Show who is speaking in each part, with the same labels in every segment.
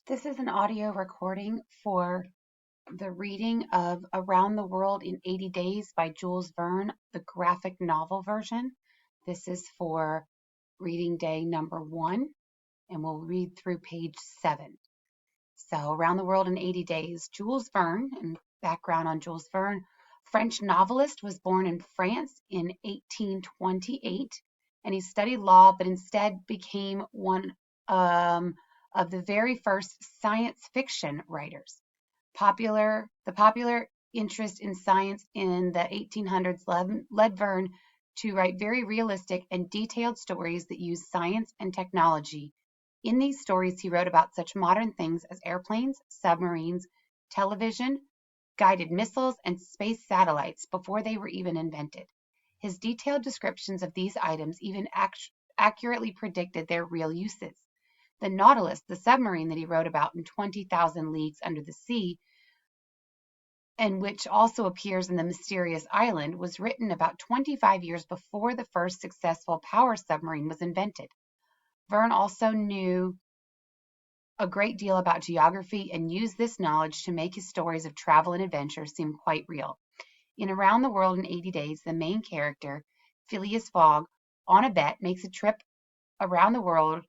Speaker 1: This is an audio recording for the reading of Around the World in 80 Days by Jules Verne, the graphic novel version. This is for reading day number 1, and we'll read through page 7. So, Around the World in 80 Days. Jules Verne, and background on Jules Verne, French novelist, was born in France in 1828, and he studied law, but instead became one of the very first science fiction writers. The popular interest in science in the 1800s led Verne to write very realistic and detailed stories that use science and technology. In these stories, he wrote about such modern things as airplanes, submarines, television, guided missiles, and space satellites before they were even invented. His detailed descriptions of these items even accurately predicted their real uses. The Nautilus, the submarine that he wrote about in 20,000 Leagues Under the Sea, and which also appears in The Mysterious Island, was written about 25 years before the first successful power submarine was invented. Verne also knew a great deal about geography and used this knowledge to make his stories of travel and adventure seem quite real. In Around the World in 80 Days, the main character, Phileas Fogg, on a bet, makes a trip around the world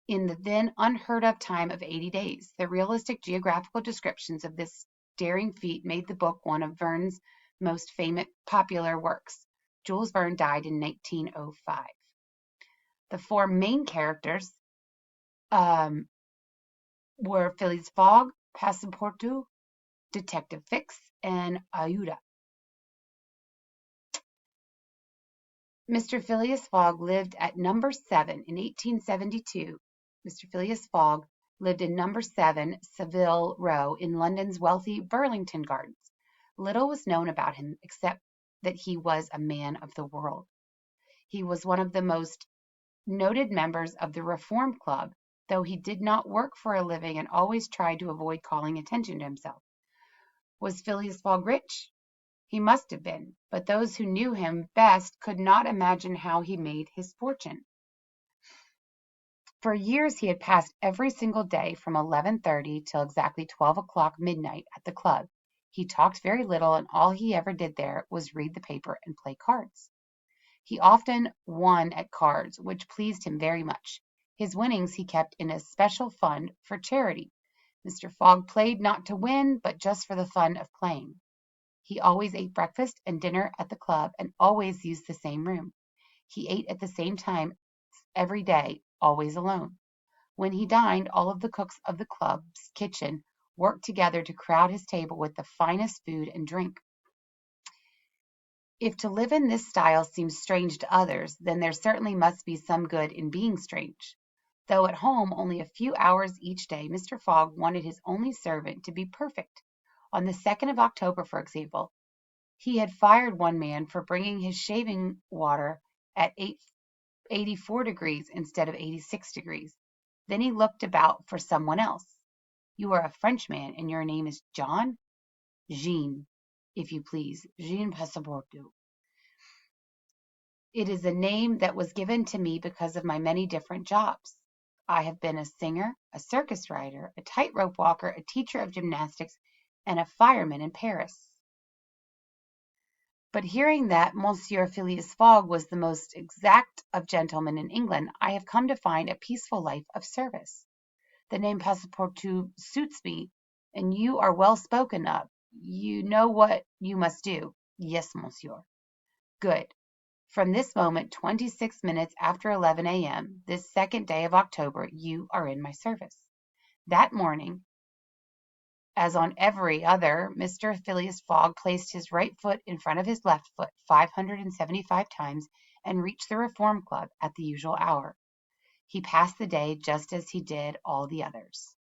Speaker 1: in the then unheard of time of 80 days. The realistic geographical descriptions of this daring feat made the book one of Verne's most famous popular works. Jules Verne died in 1905. The four main characters were Phileas Fogg, Passepartout, Detective Fix, and Aouda. Mr. Phileas Fogg lived at number 7 in 1872. Mr. Phileas Fogg lived in number 7 Savile Row in London's wealthy Burlington Gardens. Little was known about him except that he was a man of the world. He was one of the most noted members of the Reform Club, though he did not work for a living and always tried to avoid calling attention to himself. Was Phileas Fogg rich? He must have been, but those who knew him best could not imagine how he made his fortune. For years he had passed every single day from 11:30 till exactly 12 o'clock midnight at the club. He talked very little, and all he ever did there was read the paper and play cards. He often won at cards, which pleased him very much. His winnings he kept in a special fund for charity. Mr. Fogg played not to win, but just for the fun of playing. He always ate breakfast and dinner at the club, and always used the same room. He ate at the same time every day, always alone. When he dined, all of the cooks of the club's kitchen worked together to crowd his table with the finest food and drink. If to live in this style seems strange to others, then there certainly must be some good in being strange. Though at home only a few hours each day, Mr. Fogg wanted his only servant to be perfect. On the 2nd of October, for example, he had fired one man for bringing his shaving water at 84 degrees instead of 86 degrees. Then he looked about for someone else. You are a Frenchman, and your name is John? Jean, if you please. Jean Passepartout. It is a name that was given to me because of my many different jobs. I have been a singer, a circus rider, a tightrope walker, a teacher of gymnastics, and a fireman in Paris. But hearing that Monsieur Phileas Fogg was the most exact of gentlemen in England, I have come to find a peaceful life of service. The name Passepartout suits me, and you are well spoken of. You know what you must do. Yes, monsieur. Good. From this moment, 26 minutes after 11 a.m., this 2nd day of October, you are in my service. That morning, as on every other, Mr. Phileas Fogg placed his right foot in front of his left foot 575 times and reached the Reform Club at the usual hour. He passed the day just as he did all the others.